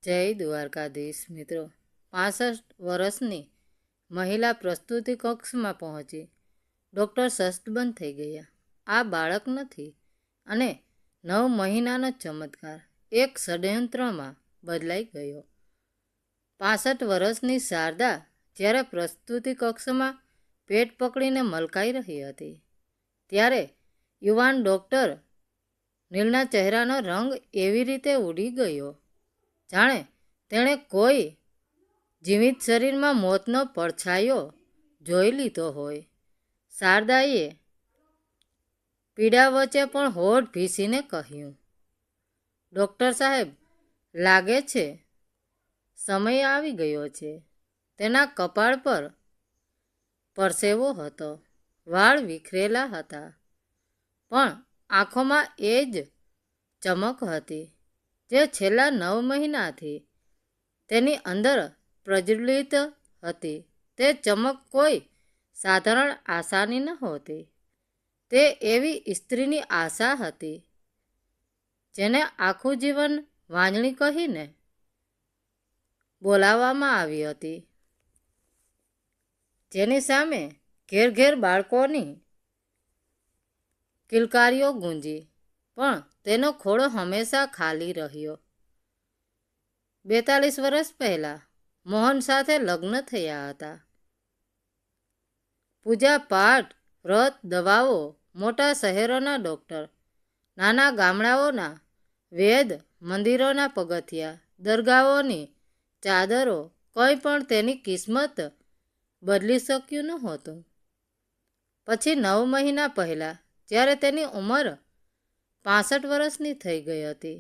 જય દ્વારકાધીશ મિત્રો। 65 વર્ષની મહિલા પ્રસ્તુતિ કક્ષમાં પહોંચી ડૉક્ટર સસ્તબંધ થઈ ગયા। આ બાળક નથી અને 9 મહિનાનો ચમત્કાર એક ષડયંત્રમાં બદલાઈ ગયો। 65 વર્ષની શારદા જ્યારે પ્રસ્તુતિ કક્ષમાં પેટ પકડીને મલકાઈ રહી હતી ત્યારે યુવાન ડૉક્ટર નીલના ચહેરાનો રંગ એવી રીતે ઉડી ગયો જાણે તેણે કોઈ જીવિત શરીરમાં મોતનો પડછાયો જોઈ લીધો હોય। શારદાએ પીડા વચ્ચે પણ હોઠ ભીંસીને કહ્યું, ડૉક્ટર સાહેબ, લાગે છે સમય આવી ગયો છે। તેના કપાળ પર પરસેવો હતો, વાળ વિખરેલા હતા, પણ આંખોમાં એ જ ચમક હતી જે છેલ્લા 9 મહિનાથી તેની અંદર પ્રજ્વલિત હતી। તે ચમક કોઈ સાધારણ આશાની નહોતી, તે એવી સ્ત્રીની આશા હતી જેને આખું જીવન વાંજણી કહીને બોલાવવામાં આવી હતી, જેની સામે ઘેર ઘેર બાળકોની કિલકારીઓ ગૂંજી, પણ તેનો ખોળો હંમેશા ખાલી રહ્યો। 42 વર્ષ પહેલાં મોહન સાથે લગ્ન થયા હતા। પૂજા પાઠ, વ્રત, દવાઓ, મોટા શહેરોના ડૉક્ટર, નાના ગામડાઓના વેદ, મંદિરોના પગથિયા, દરગાહોની ચાદરો, કંઈ પણ તેની કિસ્મત બદલી શક્યું નહોતું। પછી 9 મહિના પહેલાં જ્યારે તેની ઉંમર 65 વર્ષની થઈ ગઈ હતી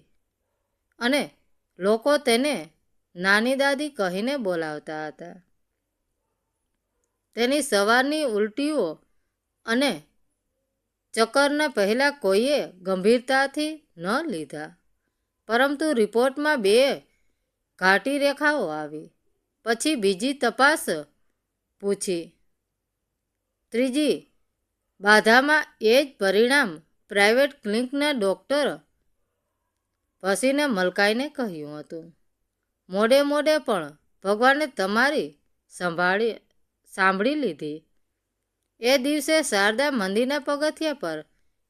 અને લોકો તેને નાની દાદી કહીને બોલાવતા હતા, તેની સવારની ઉલટીઓ અને ચક્કરને પહેલાં કોઈએ ગંભીરતાથી ન લીધા, પરંતુ રિપોર્ટમાં 2 ઘાટી રેખાઓ આવી, પછી બીજી તપાસ પૂછી, ત્રીજી બાધામાં એ જ પરિણામ। પ્રાઇવેટ ક્લિનિકના ડૉક્ટર પસીને મલકાઈને કહ્યું હતું, મોડે મોડે પણ ભગવાને તમારી સાંભળી લીધી। એ દિવસે શારદા મંદિરના પગથિયા પર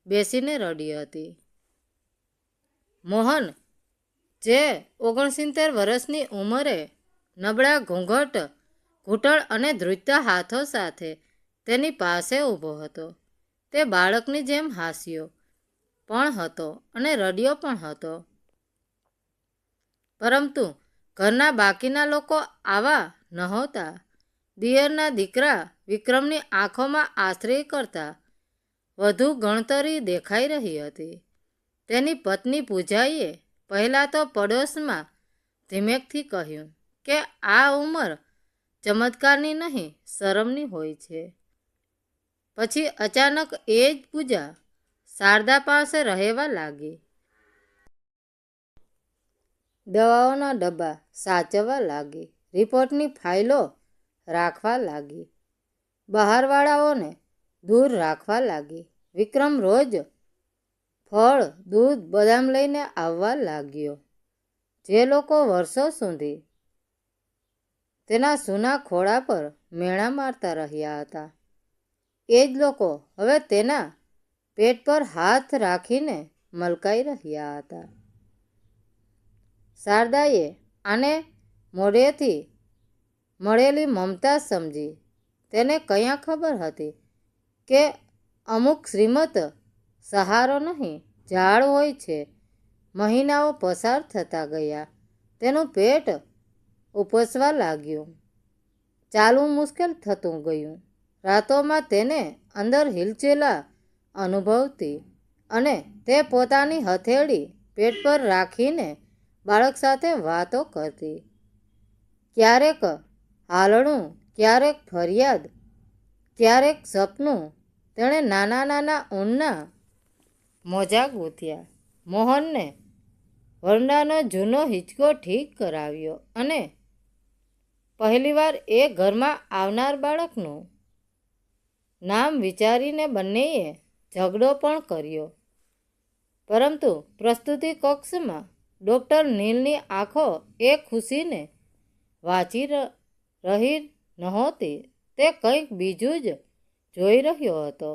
બેસીને રડી હતી। મોહન, જે 69 વર્ષની ઉંમરે નબળા ઘૂંટણ અને ધ્રુજતા હાથો સાથે તેની પાસે ઊભો હતો, તે બાળકની જેમ હાસ્યો પણ હતો અને રડ્યો પણ હતો, પરંતુ ઘરના બાકીના લોકો આવા નહોતા। દિયરના દીકરા વિક્રમની આંખોમાં આશ્ચર્ય કરતાં વધુ ગણતરી દેખાઈ રહી હતી। તેની પત્ની પૂજાએ પહેલાં તો પડોશમાં ધીમેકથી કહ્યું કે આ ઉંમર ચમત્કારની નહીં, શરમની હોય છે। પછી અચાનક એ જ પૂજા શારદા પાસે રહેવા લાગી, દવાઓના ડબ્બા સાચવવા લાગી, રિપોર્ટની ફાઇલો રાખવા લાગી, બહારવાળાઓને દૂર રાખવા લાગી। વિક્રમ રોજ ફળ, દૂધ, બદામ લઈને આવવા લાગ્યો, જે લોકો વર્ષો સુધી તેના સૂના ખોળા પર મેણાં મારતા રહ્યા હતા, એ જ લોકો હવે તેના પેટ પર હાથ રાખીને મલકાઈ રહ્યા હતા। શારદાએ આને મોઢેથી મળેલી મમતા સમજી। તેને ક્યાં ખબર હતી કે અમુક શ્રીમંત સહારો નહીં, ઝાડ હોય છે। મહિનાઓ પસાર થતા ગયા, તેનું પેટ ઉપસવા લાગ્યું, ચાલવું મુશ્કેલ થતું ગયું। રાતોમાં તેને અંદર હિલચાલ અનુભવતી અને તે પોતાની હથેળી પેટ પર રાખીને બાળક સાથે વાતો કરતી, ક્યારેક હાલણું, ક્યારેક ફરિયાદ, ક્યારેક સપનું। તેણે નાના નાના ઊનના મોજા ગૂંથ્યા, મોહનને વરંડાનો જૂનો હિંચકો ઠીક કરાવ્યો અને પહેલીવાર એ ઘરમાં આવનાર બાળકનું નામ વિચારીને બંનેએ ઝઘડો પણ કર્યો, પરંતુ પ્રસ્તુતિ કક્ષમાં ડૉક્ટર નીલની આંખો એ ખુશીને વાંચી રહી નહોતી, તે કંઈક બીજું જ જોઈ રહ્યો હતો.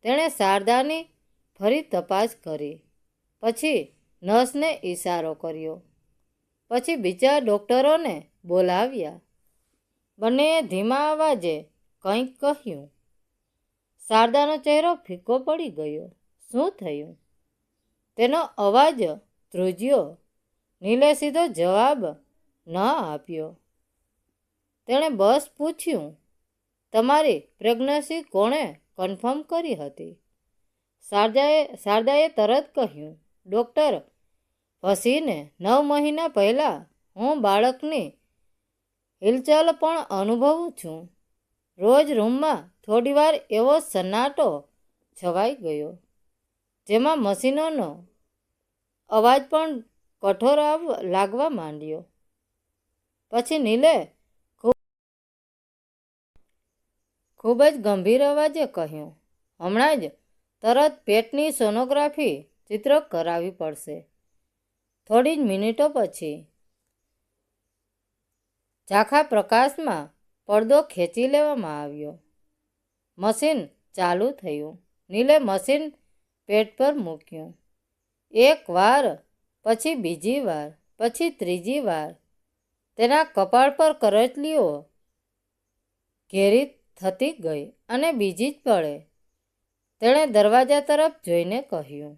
તેણે શારદાની ફરી તપાસ કરી, પછી નર્સને ઈશારો કર્યો, પછી બીજા ડૉક્ટરોને બોલાવ્યા. બંનેએ ધીમા અવાજે કંઈક કહ્યું. શારદાનો ચહેરો ફીકો પડી ગયો. શું થયું? તેનો અવાજ ધ્રુજ્યો. નીલે સીધો જવાબ ન આપ્યો. તેણે બસ પૂછ્યું, તમારી પ્રેગ્નન્સી કોણે કન્ફર્મ કરી હતી? શારદાએ તરત કહ્યું, ડૉક્ટર ભસીને 9 મહિના પહેલાં. હું બાળકની હિલચાલ પણ અનુભવું છું. રોજ રૂમમાં થોડીવાર એવો સન્નાટો છવાઈ ગયો, જેમાં મશીનોનો અવાજ પણ કઠોર લાગવા માંડ્યો. પછી નીલે ખૂબ જ ગંભીર અવાજે કહ્યું, હમણાં જ તરત પેટની સોનોગ્રાફી ચિત્ર કરાવવી પડશે. થોડી જ મિનિટો પછી ઝાંખા પ્રકાશમાં પડદો ખેંચી લેવામાં આવ્યો. મશીન ચાલુ થયું. નીલે મશીન પેટ પર મૂક્યું. એક વાર, પછી બીજી વાર, પછી ત્રીજી વાર. તેના કપાળ પર કરચલીઓ ઘેરી થતી ગઈ અને બીજી જ પળે તેણે દરવાજા તરફ જોઈને કહ્યું,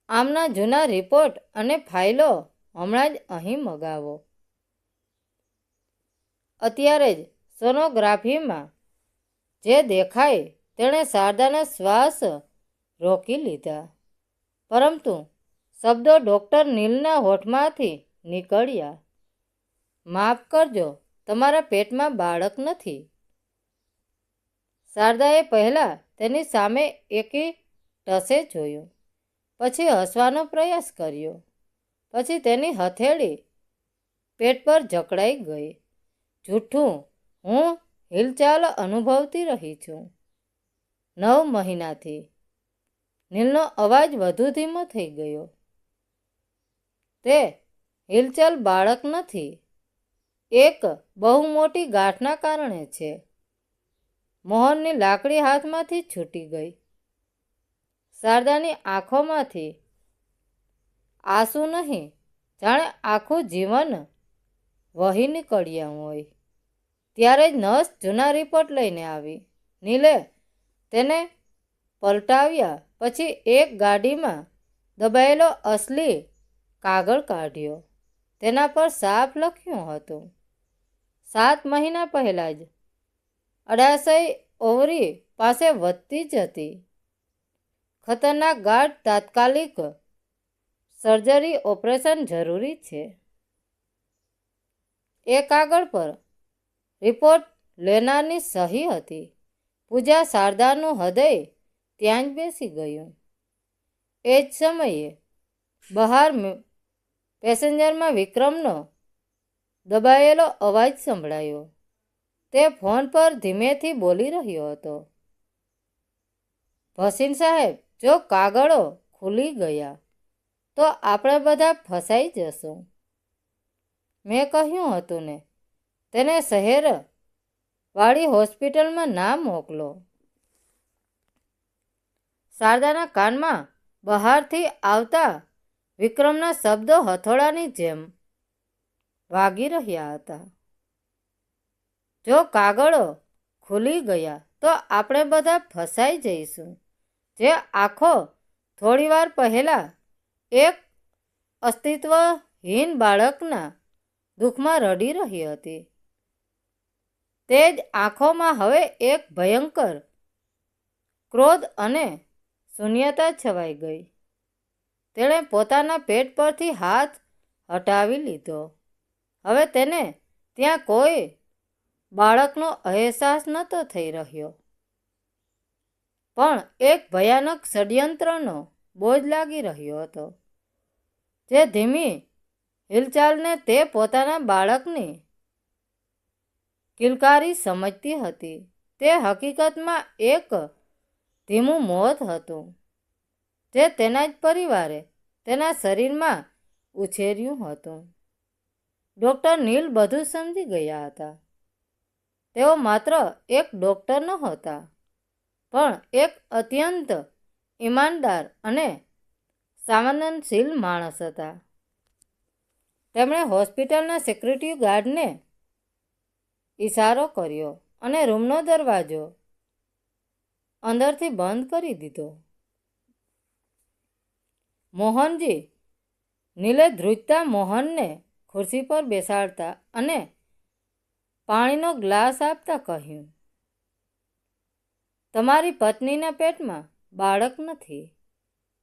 આમના જૂના રિપોર્ટ અને ફાઇલો હમણાં જ અહીં મગાવો. અત્યારે જ સોનોગ્રાફીમાં જે દેખાય તેણે શારદાના શ્વાસ રોકી લીધા, પરંતુ શબ્દો ડૉક્ટર નીલના હોઠમાંથી નીકળ્યા. માફ કરજો, તમારા પેટમાં બાળક નથી. શારદાએ પહેલાં તેની સામે એકી ટસે જોયું, પછી હસવાનો પ્રયાસ કર્યો, પછી તેની હથેળી પેટ પર જકડાઈ ગઈ. જૂઠું, હું હિલચાલ અનુભવતી રહી છું 9 મહિનાથી. નીલનો અવાજ વધુ ધીમો થઈ ગયો. તે હિલચાલ બાળક નથી, એક બહુ મોટી ગાંઠના કારણે છે. મોહનની લાકડી હાથમાંથી છૂટી ગઈ. શારદાની આંખોમાંથી આંસુ નહીં, જાણે આખું જીવન વહી નીકળ્યા હોય. ત્યારે જ નર્સ જૂના રિપોર્ટ લઈને આવી. નીલે તેને પલટાવ્યા, પછી એક ગાડીમાં દબાયેલો અસલી કાગળ કાઢ્યો. તેના પર સાફ લખ્યું હતું, 7 મહિના પહેલાં જ અડાશય ઓવરી પાસે વધતી જ હતી. ખતરનાક ગાંઠ, તાત્કાલિક સર્જરી ઓપરેશન જરૂરી છે. એ કાગળ પર રિપોર્ટ લેનારની સહી હતી. પૂજા શારદાનું હૃદય ત્યાં જ બેસી ગયું. એ જ સમયે બહાર પેસેન્જરમાં વિક્રમનો દબાયેલો અવાજ સંભળાયો. તે ફોન પર ધીમેથી બોલી રહ્યો હતો, ભસીન સાહેબ, જો કાગળો ખુલી ગયા તો આપણે બધા ફસાઈ જશું. મેં કહ્યું હતું ને, તેને શહેર વાળી હોસ્પિટલમાં ના મોકલો. શારદાના કાનમાં બહારથી આવતા વિક્રમના શબ્દો હથોડાની જેમ વાગી રહ્યા હતા. જો કાગળો ખુલી ગયા તો આપણે બધા ફસાઈ જઈશું. જે આંખો થોડીવાર પહેલાં એક અસ્તિત્વહીન બાળકના દુઃખમાં રડી રહી હતી, તે જ આંખોમાં હવે એક ભયંકર ક્રોધ અને શૂન્યતા છવાઈ ગઈ. તેણે પોતાના પેટ પરથી હાથ હટાવી લીધો. હવે તેને ત્યાં કોઈ બાળકનો અહેસાસ નહોતો થઈ રહ્યો, પણ એક ભયાનક ષડયંત્રનો બોજ લાગી રહ્યો હતો. જે ધીમી હિલચાલને તે પોતાના બાળકની કિલકારી સમજતી હતી, તે હકીકતમાં એક ધીમું મોત હતું. જે તેના જ પરિવારે તેના શરીરમાં ઉછેર્યું હતું. ડૉક્ટર નીલ બધું સમજી ગયા હતા. તેઓ માત્ર એક ડૉક્ટર નહોતા, પણ એક અત્યંત ઈમાનદાર અને સંવેદનશીલ માણસ હતા. તેમણે હોસ્પિટલના સિક્યુરિટી ગાર્ડને ઈશારો કર્યો અને રૂમનો દરવાજો અંદરથી બંધ કરી દીધો. મોહનજી નીલે ધ્રુજતા મોહનને ખુરશી પર બેસાડતા અને પાણીનો ગ્લાસ આપતા કહ્યું, તમારી પત્નીના પેટમાં બાળક નથી,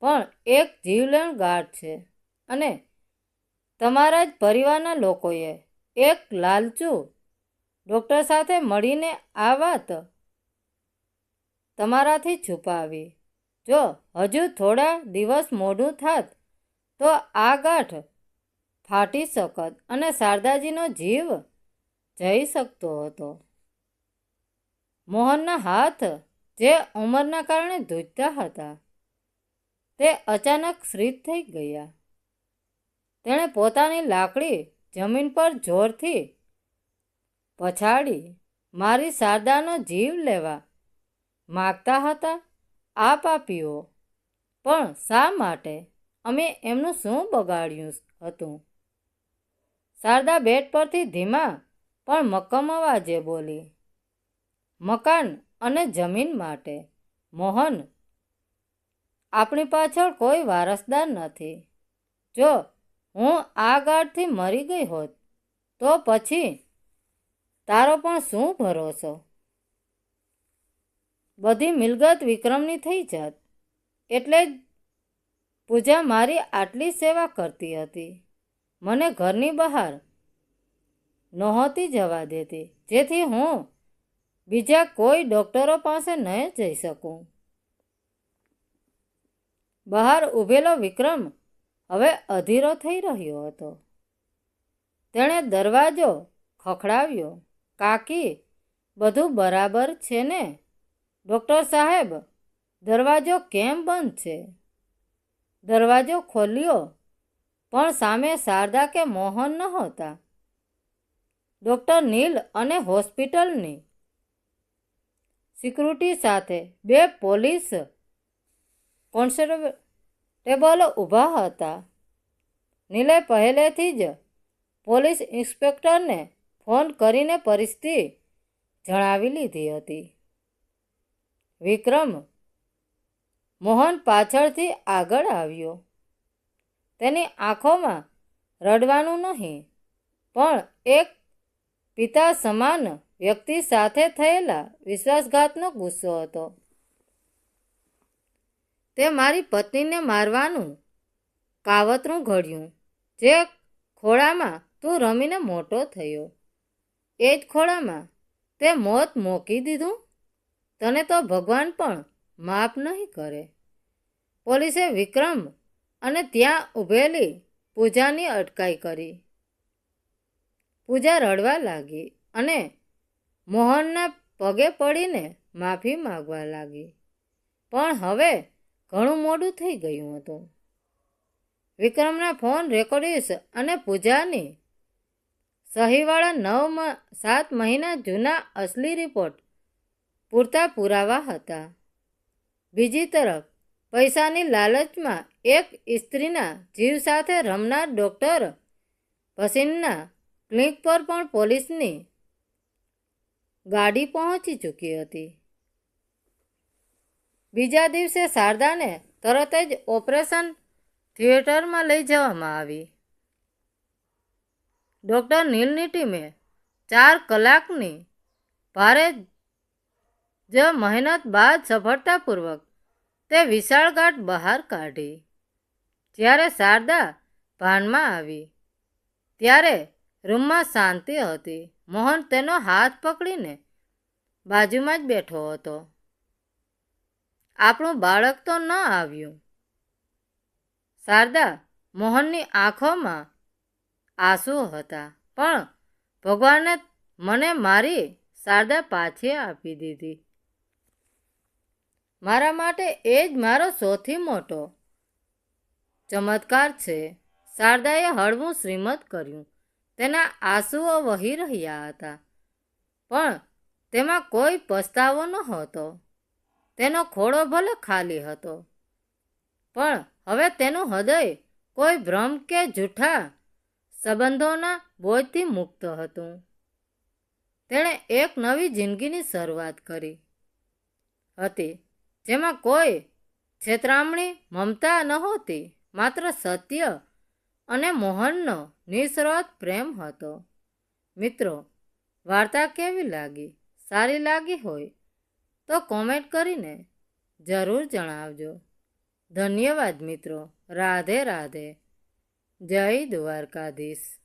પણ એક જીવલેણ ગાંઠ છે અને તમારા જ પરિવારના લોકોએ એક લાલચુ ડૉક્ટર સાથે મળીને આ વાત તમારાથી છુપાવી. જો હજુ થોડા દિવસ મોડું થાત તો આ ગાંઠ ફાટી શકત અને શારદાજીનો જીવ જઈ શકતો હતો. મોહનના હાથ, જે ઉંમરના કારણે ધ્રુજતા હતા, તે અચાનક સ્થિર થઈ ગયા. તેણે પોતાની લાકડી જમીન પર જોરથી પછાડી. મારી શારદાનો જીવ લેવા માગતા હતા આ પાપીઓ, પણ શા માટે? અમે એમનું શું બગાડ્યું હતું? શારદા બેડ પરથી ધીમા પણ મક્કમ અવાજે બોલી, મકાન અને જમીન માટે. મોહન, આપણી પાછળ કોઈ વારસદાર નથી. જો હું આ ગાંઠથી મરી ગઈ હોત તો પછી તારો પણ શું ભરોસો? બધી મિલકત વિક્રમની થઈ જાત. એટલે જ પૂજા મારી આટલી સેવા કરતી હતી. મને ઘરની બહાર નહોતી જવા દેતી, જેથી હું બીજા કોઈ ડૉક્ટરો પાસે ન જઈ શકું. બહાર ઊભેલો વિક્રમ હવે અધીરો થઈ રહ્યો હતો. તેણે દરવાજો ખખડાવ્યો. કાકી, બધું બરાબર છે ને? ડૉક્ટર સાહેબ, દરવાજો કેમ બંધ છે? દરવાજો ખોલ્યો, પણ સામે શારદા કે મોહન નહોતા. ડૉક્ટર નીલ અને હોસ્પિટલની સિક્યુરિટી સાથે બે પોલીસ કોન્સ્ટેબલો ઊભા હતા. નીલે પહેલેથી જ પોલીસ ઇન્સ્પેક્ટરને ફોન કરીને પરિસ્થિતિ જણાવી લીધી હતી. વિક્રમ મોહન પાછળથી આગળ આવ્યો. તેની આંખોમાં રડવાનું નહીં, પણ એક પિતા સમાન વ્યક્તિ સાથે થયેલા વિશ્વાસઘાતનો ગુસ્સો હતો. તે મારી પત્નીને મારવાનું કાવતરું ઘડ્યું. જે ખોળામાં તું રમીને મોટો થયો, એ જ ખોળામાં તે મોત મૂકી દીધું. તને તો ભગવાન પણ માફ નહીં કરે. પોલીસે વિક્રમ અને ત્યાં ઊભેલી પૂજાની અટકાઈ કરી. પૂજા રડવા લાગી અને મોહનના પગે પડીને માફી માંગવા લાગી. પણ હવે ઘણું મોડું થઈ ગયું હતું. વિક્રમના ફોન રેકોર્ડિંગ્સ અને પૂજાની સહીવાળા 7 મહિના જૂના અસલી રિપોર્ટ પૂરતા પુરાવા હતા. બીજી તરફ પૈસાની લાલચમાં એક સ્ત્રીના જીવ સાથે રમનાર ડૉક્ટર ભસીનના ક્લિનિક પર પણ પોલીસની ગાડી પહોંચી ચૂકી હતી. બીજા દિવસે શારદાને તરત જ ઓપરેશન થિયેટરમાં લઈ જવામાં આવી. ડૉક્ટર નીલની ટીમે 4 કલાકની ભારે જ મહેનત બાદ સફળતાપૂર્વક તે વિશાળ ગાંઠ બહાર કાઢી. જ્યારે શારદા ભાનમાં આવી ત્યારે રૂમમાં શાંતિ હતી. મોહન તેનો હાથ પકડીને બાજુમાં જ બેઠો હતો. આપણું બાળક તો ન આવ્યું. શારદા મોહનની આંખોમાં આંસુ હતા. પણ ભગવાને મને મારી શારદા પાછી આપી દીધી. મારા માટે એ જ મારો સૌથી મોટો ચમત્કાર છે. શારદાએ હળવું શ્રીમત કર્યું. તેના આંસુઓ વહી રહ્યા હતા, પણ તેમાં કોઈ પસ્તાવો નહોતો. તેનો ખોળો ભલે ખાલી હતો, પણ હવે તેનું હૃદય કોઈ ભ્રમ કે જૂઠા સંબંધોના બોજથી મુક્ત હતું. તેણે એક નવી જિંદગીની શરૂઆત કરી હતી, જેમાં કોઈ છેતરામણી, મમતા નહોતી, માત્ર સત્ય અને મોહનનો નિસ્વાર્થ પ્રેમ હતો. મિત્રો, વાર્તા કેવી લાગી? સારી લાગી હોય તો કોમેન્ટ કરીને જરૂર જણાવજો. ધન્યવાદ મિત્રો. રાધે રાધે. જય દ્વારકાધીશ.